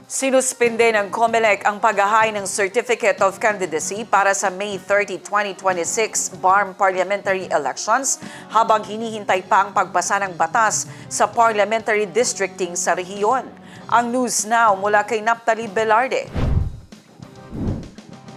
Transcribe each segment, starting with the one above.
Sinuspinde ng COMELEC ang paghahain ng Certificate of Candidacy para sa May 30, 2026 BARM Parliamentary Elections habang hinihintay pa ang pagpasa ng batas sa parliamentary districting sa rehiyon. Ang News Now mula kay Naphtali Velarde.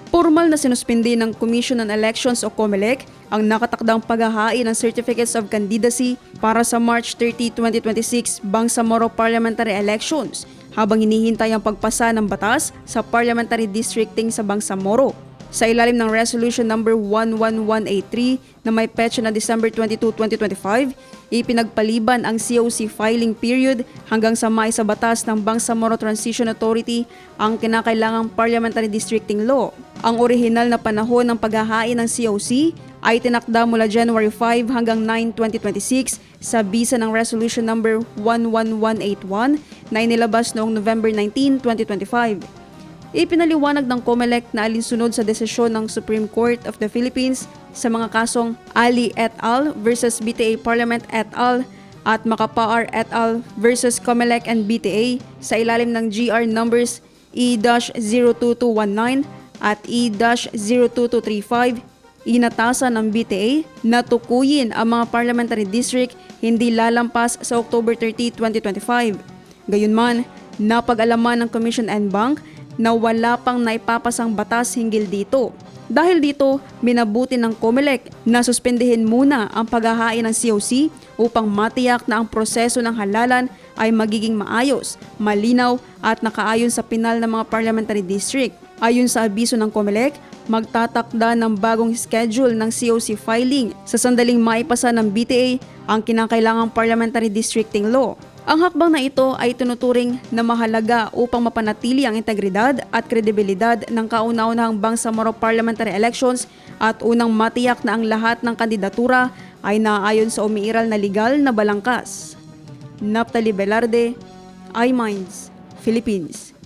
Formal na sinuspindi ng Commission on Elections o COMELEC ang nakatakdang paghahain ng Certificates of Candidacy para sa March 30, 2026 Bangsamoro Parliamentary Elections habang hinihintay ang pagpasa ng batas sa parliamentary districting sa Bangsamoro. Sa ilalim ng Resolution number 11183 na may petsa na December 22, 2025, ipinagpaliban ang COC filing period hanggang sa maisa batas ng Bangsamoro Transition Authority ang kinakailangang parliamentary districting law. Ang orihinal na panahon ng paghahain ng COC ay tinakda mula January 5 hanggang 9, 2026 sa bisa ng Resolution number 11181 na inilabas noong November 19, 2025. Ipinaliwanag ng COMELEC na alinsunod sa desisyon ng Supreme Court of the Philippines sa mga kasong Ali et al. Versus BTA Parliament et al. At Macapaar et al. Versus COMELEC and BTA sa ilalim ng GR numbers E-02219 at E-02235, inatasan ng BTA na tukuyin ang mga parliamentary district hindi lalampas sa October 30, 2025. Gayunman, napag-alaman ng Commission and Bank na wala pang naipapasang batas hinggil dito. Dahil dito, minabuti ng COMELEC na suspendihin muna ang paghahain ng COC upang matiyak na ang proseso ng halalan ay magiging maayos, malinaw at nakaayon sa pinal ng mga parliamentary district. Ayon sa abiso ng COMELEC, magtatakda ng bagong schedule ng COC filing sa sandaling maipasa ng BTA ang kinakailangang parliamentary districting law. Ang hakbang na ito ay tinuturing na mahalaga upang mapanatili ang integridad at kredibilidad ng kauna-unahang Bangsamoro Parliamentary Elections at unang matiyak na ang lahat ng kandidatura ay naaayon sa umiiral na legal na balangkas. Naphtali Velarde, iMinds, Philippines.